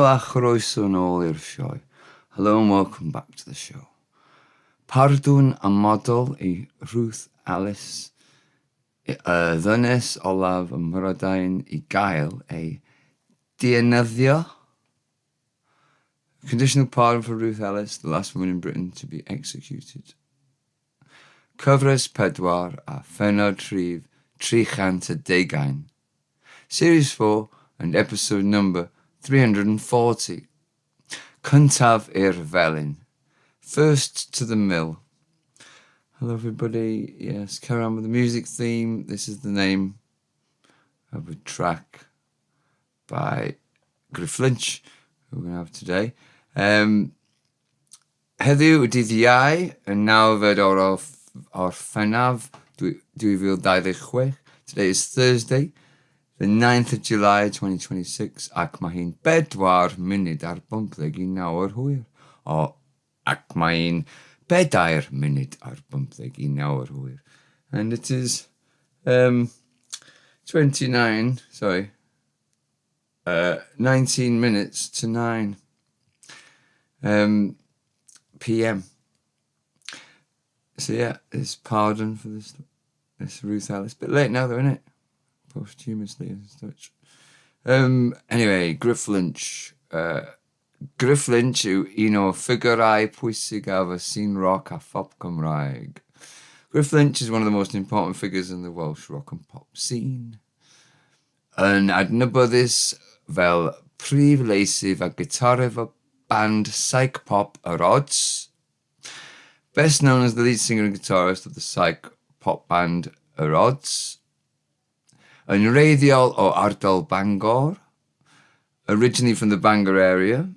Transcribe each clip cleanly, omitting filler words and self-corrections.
Helo a chroeso nôl i'r sioe. Hello and welcome back to the show. Pardwn, amodol i Ruth Ellis. Ddynes, olaf, Mhrydain i gael dienyddio. Conditional pardon for Ruth Ellis, the last woman in Britain to be executed. Cyfres, pedwar a phennod, rhif, chant, deugain. Series 4 and episode number 340. Cyntaf I'r Felin. First to the mill. Hello everybody. Yes, carry on with the music theme. This is the name of a track by Ruth Ellis, who we're going to have today. Heddiw dyddiau yn nawfed o'r phennod 2026. Today is Thursday, the 9th of July 2026, ac mae hi'n 4 munud ar 59 hwyr. Ac mae hi'n 4 munud ar 59 hwyr. And it is 19 minutes to 9 p.m. So yeah, there's pardon for this Ruth Ellis. Bit late now though, isn't it? Posthumously as such. Anyway, Ruth Ellis. Ruth Ellis yw un o ffigurau pwysig af y scene rock a phop Cymraeg. Ruth Ellis is one of the most important figures in the Welsh rock and pop scene. Yn adnabyddus fel prif leisif a gitarydd o band psych pop Yr Odds. Best known as the lead singer and guitarist of the psych pop band Yr Odds. Yn wreiddiol o ardal Bangor, originally from the Bangor area.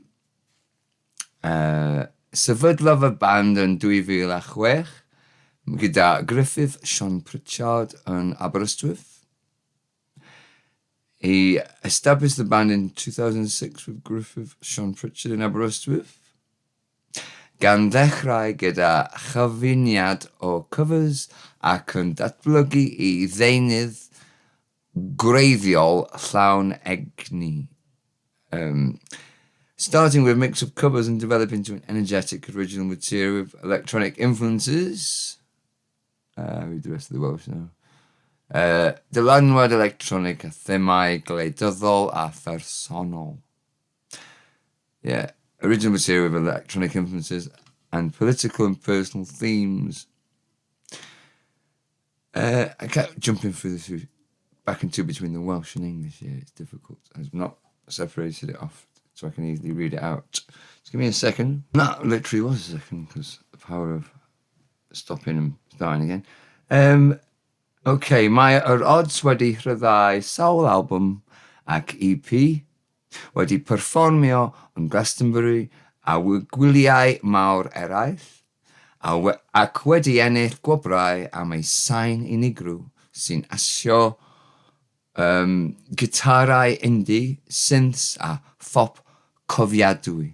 Sefydlodd y band yn 2006 gyda Griffith Sean Pritchard yn Aberystwyth. He established the band in 2006 with Griffith Sean Pritchard in Aberystwyth. Gan ddechrau gyda chyfuniad o covers ac yn datblygu I ddeunydd gwreiddiol llawn egni. Starting with a mix of covers and developing into an energetic original material with electronic influences. Read the rest of the Welsh now. Dylanwad electronic a themau gwleidyddol a phersonol. Yeah, original material with electronic influences and political and personal themes. I kept jumping through this back and two between the Welsh and English here. It's difficult. I've not separated it off so I can easily read it out. Just give me a second. That literally was a second because the power of stopping and starting again. Okay, mae Yr Odds wedi rhyddhau sawl album ac EP, wedi perfformio yn Glastonbury a gwyliau mawr eraill, ac wedi ennill gwobrau am ei sain unigryw sy'n asio gitarau indie, synths a phop cofiadwy.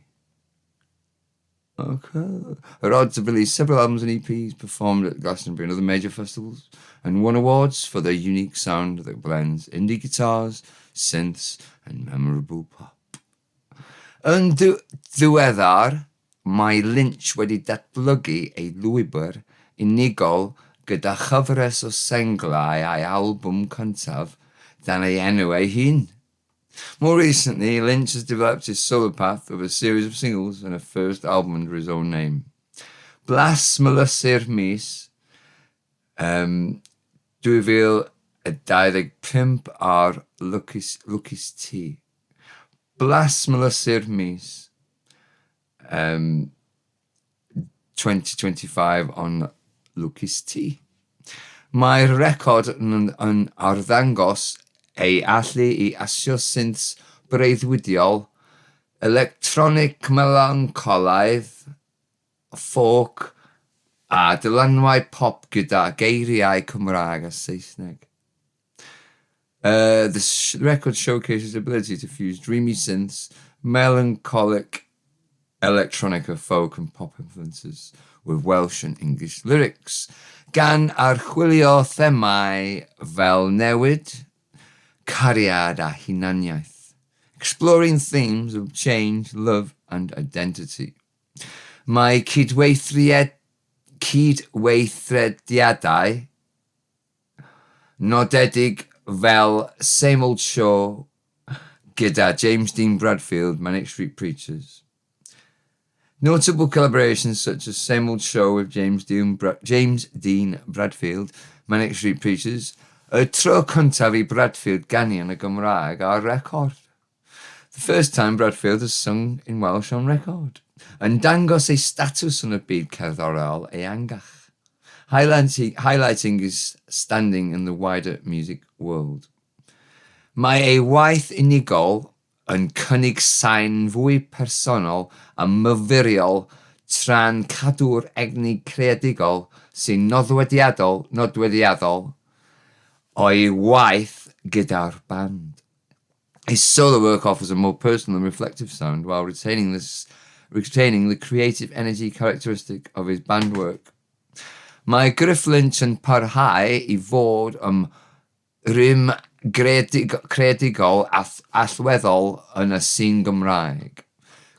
Okay. Yr Odds have released several albums and EPs, performed at Glastonbury and other major festivals, and won awards for their unique sound that blends indie guitars, synths, and memorable pop. Yn ddiweddar, mae Lynch wedi datblygu ei lwybr unigol gyda chyfres o senglau a'i album cyntaf dan ei enw ei hun. More recently, Lynch has developed his solo path with a series of singles and a first album under his own name. Blas Melysir Mis, 2025 ar Lwcus T. Blas Melysir Mis, 2025 on Lwcus T. Mae'r record yn arddangos ei allu I asio synths breuddwydiol, electronic melancolaidd, folk, a dylanwau pop gyda geiriau Cymraeg a Saesneg. The record showcases ability to fuse dreamy synths, melancholic electronica, folk and pop influences with Welsh and English lyrics, gan archwilio themau fel newid, cariad a hunaniaeth, exploring themes of change, love and identity. Mae cydweithrediadau nodedig fel Same Old Show gyda James Dean Bradfield, Manic Street Preachers. Notable collaborations such as Same Old Show with James Dean Bradfield, Manic Street Preachers, y tro cyntaf I Bradfield ganu yn y Gymraeg ar record. The first time Bradfield has sung in Welsh on record, yn dangos ei statws yn y byd cerddorol eangach, highlighting his standing in the wider music world. Mae ei waith unigol yn cynnig sain fwy personol a myfyriol tra'n cadw'r egni creadigol sy'n nodweddiadol o'i waith gyda'r band. His solo work offers a more personal and reflective sound while retaining the creative energy characteristic of his band work. Mae Grifflynch yn parhau I fod rym creadigol allweddol yn y scene Gymraeg.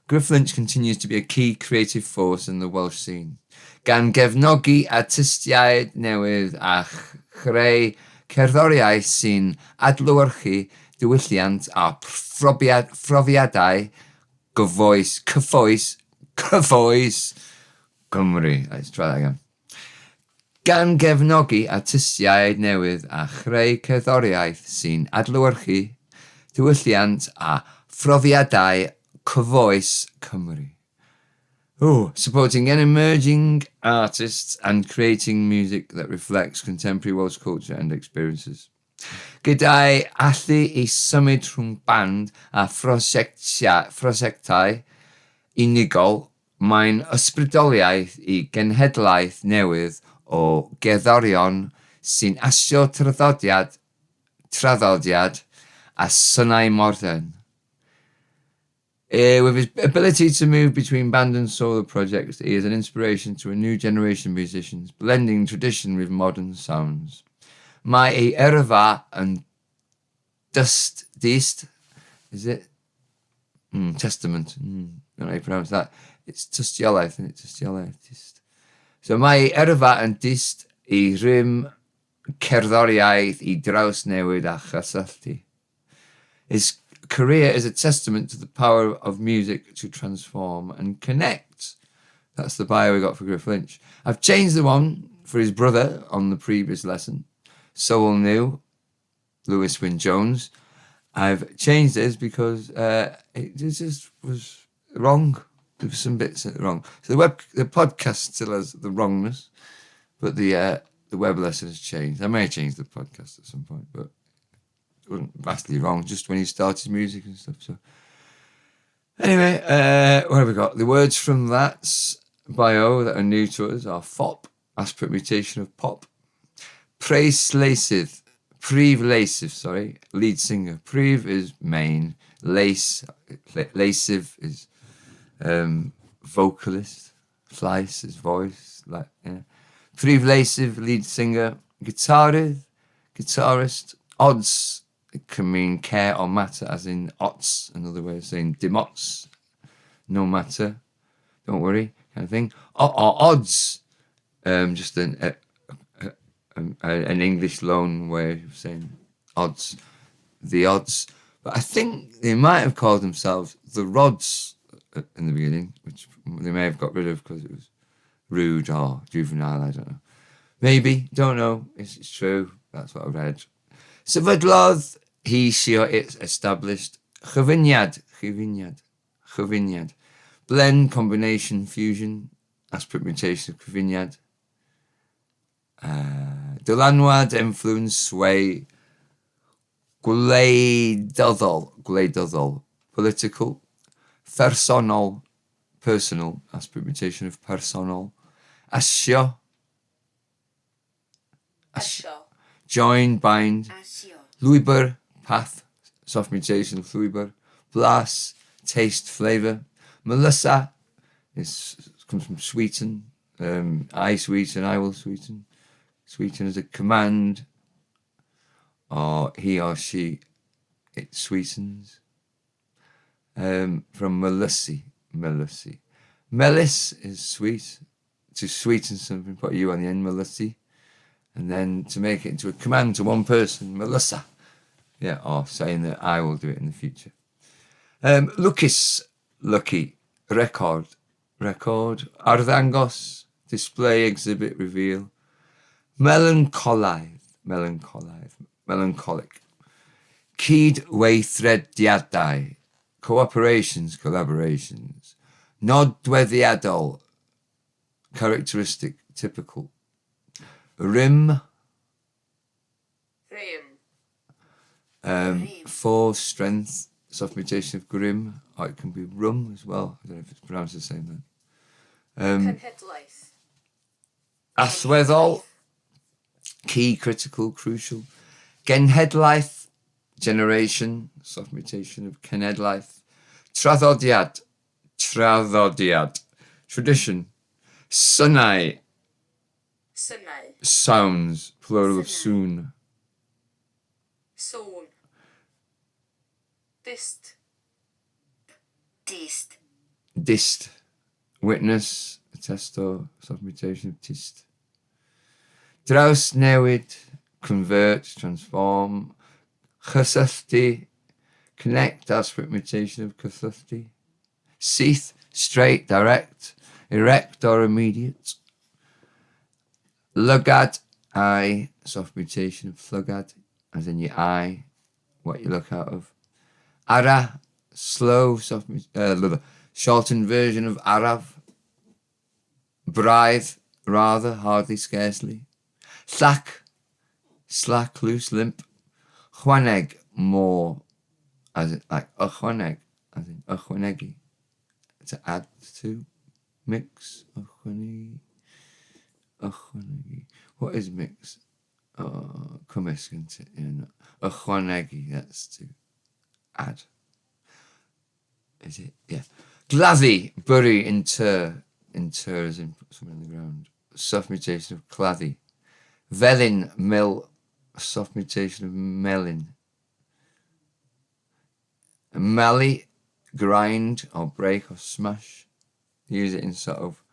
Grifflynch continues to be a key creative force in the Welsh scene, gan gefnogi artistiaid newydd a chreu cerddoriaeth sy'n adlewyrchu diwylliant a phrofiadau cyfoes Cymru. Let's try that again. Gan gefnogi artistiaid newydd a chreu cerddoriaeth sy'n adlewyrchu diwylliant a phrofiadau cyfoes Cymru. Supporting an emerging artists and creating music that reflects contemporary Welsh culture and experiences. Gyda'i allu I symud rhwng band a phrosiectau unigol, mae'n ysbrydoliaeth I genhedlaeth newydd o gerddorion sy'n asio traddodiad a synnau modern. With his ability to move between band and solo projects, he is an inspiration to a new generation of musicians, blending tradition with modern sounds. Mae ei yrfa yn dist, is it? Testament. I don't know how you pronounce that. It's tystiolaeth, isn't it? Tystiolaeth. So mae ei yrfa yn dist I rym cerddoriaeth I draws newid a chysylltu. His career is a testament to the power of music to transform and connect. That's the bio we got for Grifflynch. I've changed the one for his brother on the previous lesson, Soul New, Lewis Wyn Jones. I've changed this because it just was wrong. There were some bits that were wrong. So the podcast still has the wrongness, but the web lesson has changed. I may change the podcast at some point, but it wasn't vastly wrong just when he started music and stuff. So anyway, what have we got? The words from that bio that are new to us are fop, aspirate mutation of pop. Prif Lacydd, lead singer. Prif is main. Lacydd is vocalist. Llais is voice. Prif Lacydd, lead singer. Guitarist. Odds, it can mean care or matter, as in ots, another way of saying dim ots, no matter, don't worry, kind of thing. Or odds, just an English loan way of saying odds, the odds. But I think they might have called themselves the Rods in the beginning, which they may have got rid of because it was rude or juvenile, I don't know. Maybe, don't know, it's true, that's what I read. Sefydlodd he sioe established chyfyniad, blend, combination, fusion, aspirate mutation of cyfyniad. Dylanwad, influence, sway, gwleidyddol, political, personal, aspirate mutation of personal, asio, join, bind, llwybr, path, soft mutation, llwybr, blas, taste, flavour, melissa, comes from sweeten, I sweeten, I will sweeten. Sweeten is a command, or he or she, it sweetens. from Melussi. Melis is sweet. To sweeten something, put a U on the end, Melussi. And then to make it into a command to one person, Melussa. Yeah, or saying that I will do it in the future. Lwcus, lucky. Record. Arddangos, display, exhibit, reveal. Melancholic. Cydweithrediadau, collaborations. Nodweddiadol, characteristic, typical. Rhym, for strength, soft mutation of grim, or it can be rum as well. I don't know if it's pronounced the same then. Allweddol, key, critical, crucial. Genhedlaeth, generation, soft mutation of cenedlaeth. Traddodiad, tradition. Synau, sounds, plural of soon. Sôn. Dist, witness, attestor, soft mutation of tist. Draws newid, convert, transform. Cysylltu, connect, aspect mutation of cysylltu. Syth, straight, direct, erect or immediate. Lugad, eye, soft mutation of flugad, as in your eye, what you look out of. Ara, slow, shortened version of arav. Brythe, rather, hardly, scarcely. Slack, loose, limp. Chwaneg, more, as in like ychwaneg, as in ychwanegi, to add to, mix, ychwanegi. What is mix? Cymysg, ychwanegi, that's to add. Is it? Yeah. Gladdy, bury, inter as in put something in the ground. Soft mutation of claddy. Velin, mill, soft mutation of melon. Mally, grind or break or smash. Use it in sort of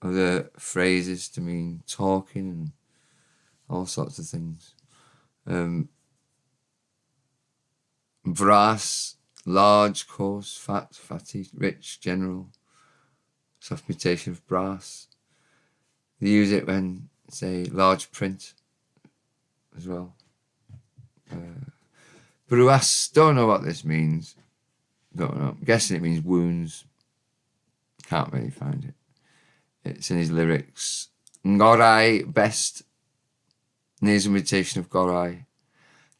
other phrases to mean talking and all sorts of things. Brass, large, coarse, fat, fatty, rich, general. Soft mutation of brass. They use it when, say, large print as well. Bruas, don't know what this means. Don't know. I'm guessing it means wounds. Can't really find it. It's in his lyrics. Ngorai, best. Nasal mutation of gorai.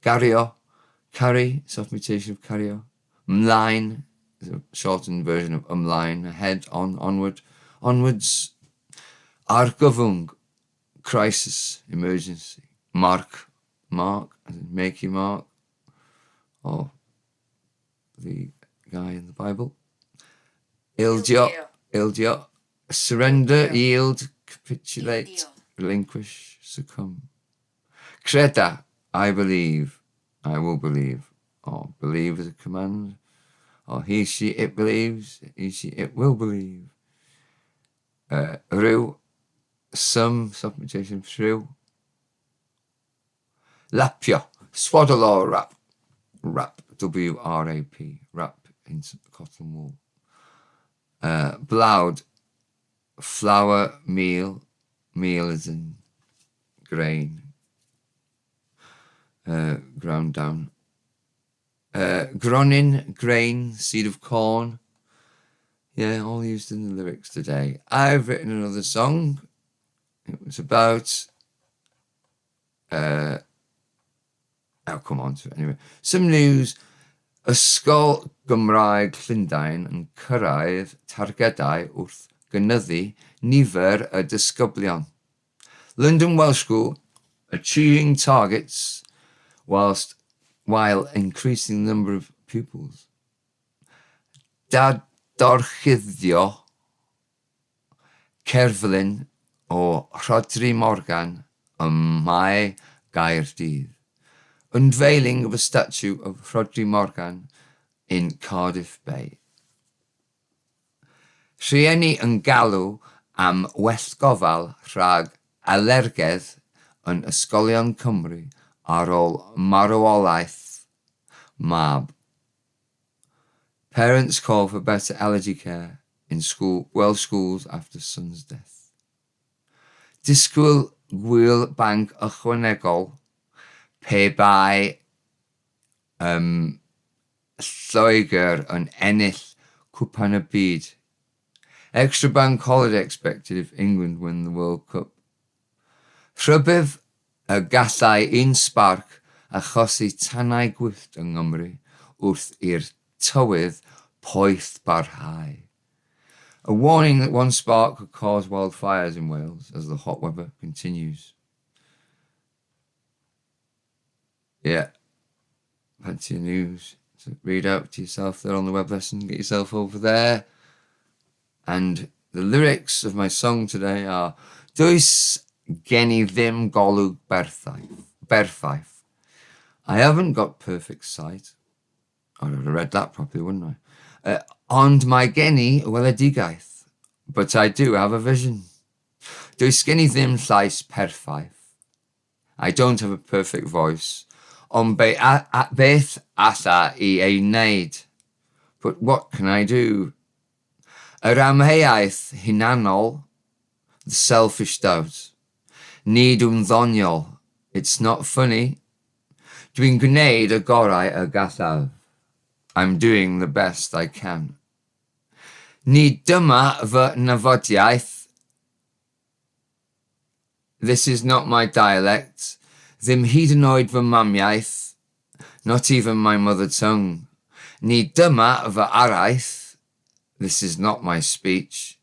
Gario, carry, soft mutation of cario. Mlaen, is a shortened version of umlaen, ahead, onward. Onwards. Argyfwng, crisis, emergency. Mark, as in make you mark. Or the guy in the Bible. Ildio, surrender, yield, capitulate, relinquish, succumb. Creda, I believe, I will believe, or believe as a command, or he, she, it believes, he, she, it will believe. Rhyw, some, soft mutation of rhyw. Lapio, swaddle or wrap, W-R-A-P, wrap in cotton wool. Blawd, flour, meal as in grain, ground down. Gronin, grain, seed of corn. Yeah, all used in the lyrics today. I've written another song. It was about... I'll come on to it anyway. Some news. Ysgol Gymraeg Llundain yn cyrraedd targedau wrth gynyddu nifer y disgyblion. London Welsh School achieving targets while increasing the number of pupils. Dadorchuddio Cerflun o Rhodri Morgan Mae Gaerdydd. Unveiling of a statue of Rhodri Morgan in Cardiff Bay. Rhieni yn galw am wellgofal rhag alergedd yn ysgolion Cymru ar ôl marwolaeth mab. Parents call for better allergy care in Welsh schools after son's death. Disgwyl gwyl banc ychwanegol pe bai Lloegr yn ennill cwpan y byd. Extra bank holiday expected if England win the World Cup. Rhybydd y gallai un sbarc achosi tannau gwyllt yng Nghymru wrth i'r tywydd poeth barhau. A warning that one spark could cause wildfires in Wales as the hot weather continues. Yeah, plenty of news to read out to yourself there on the web lesson. Get yourself over there. And the lyrics of my song today are Does gen I ddim golwg berffaith. I haven't got perfect sight. I would have read that properly, wouldn't I? Ond mae gen I weledigaeth. But I do have a vision. Does gen I ddim llais perffaith. I don't have a perfect voice. Ond beth alla I ei wneud. But what can I do? Yr amheuaeth hunanol, the selfish doubt. Nid ymddoniol, it's not funny. Dwi'n gwneud y gorau y gallaf. I'm doing the best I can. Nid dyma fy nafodiaeth. This is not my dialect. Ddim hyd yn oed fy mamiaeth. Not even my mother tongue. Nid dyma fy araith. This is not my speech.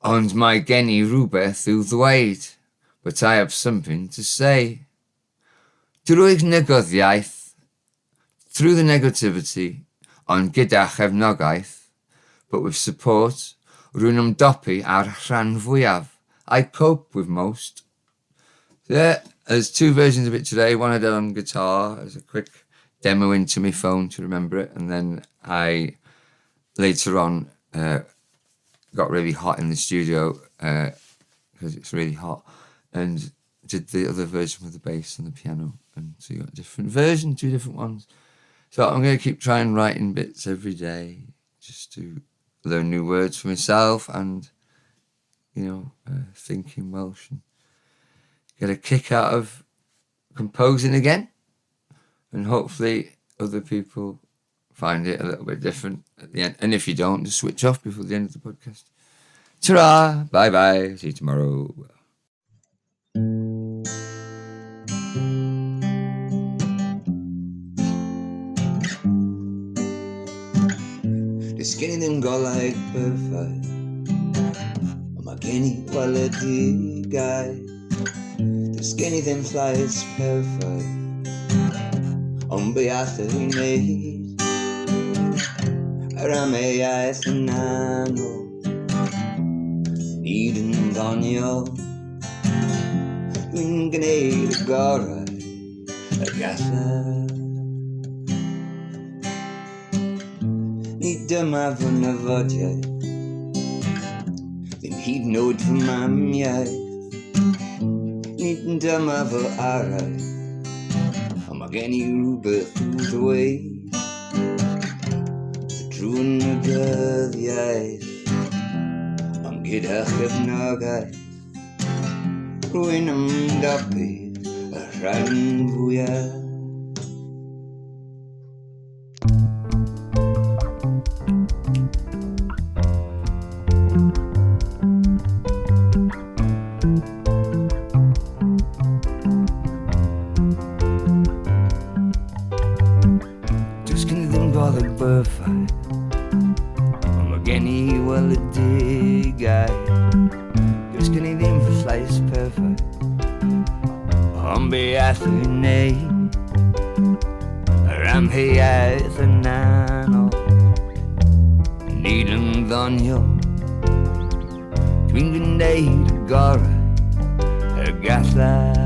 Ond mae gen I rhywbeth i'w ddweud. But I have something to say. Drwy'r negyddiaeth, through the negativity, ond gyda chefnogaeth, but with support, rwy'n ymdopi ar rhan fwyaf. I cope with most. So yeah, there's two versions of it today. One I did on guitar as a quick demo into my phone to remember it, and then I later on got really hot in the studio because it's really hot, and did the other version with the bass and the piano. And so you got a different version, two different ones. So I'm going to keep trying writing bits every day just to learn new words for myself and, thinking Welsh and get a kick out of composing again. And hopefully other people find it a little bit different at the end. And if you don't, just switch off before the end of the podcast. Ta-ra! Bye-bye. See you tomorrow. Does gen I ddim golau perffaith. Ond mae gen I weledigaeth. Does gen I ddim llais perffaith. Ond be all I wneud. Yr amheuaeth yn anodd. Nid yn ddoniol. Dwi'n gwneud y gorau y gallaf. Nid dyma fy nafodiaeth. Ddim hyd yn oed fy mamiaeth. Nid dyma fy araith. Ond mae gen I rhywbeth i'w ddweud. Drwy'n negyddiaeth. Ond gyda chefnogaeth. Rwy'n ymdopi y rhan fwyaf. Does gen I ddim golau berffaith. Ond mae gen I weledigaeth. Does gen I ddim fy llais perffaith. Ond be all I wneud. Yr amheuaeth yn anodd. Nid yn ddoniol. Dwi'n gwneud y gorau y gallaf.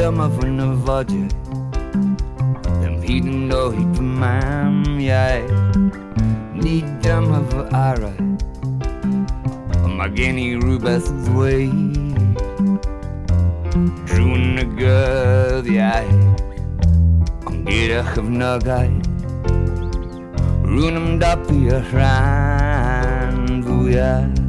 dyma fy nyfodio, ddim hyd yn oed fy mam iau. Ni dyma fy arau, ond mae gen I rhywbeth yn ddweud. Drwy'n y gyddiau, ond gyda chyfnogau, rwy'n ymdapu y rhan fwyaf.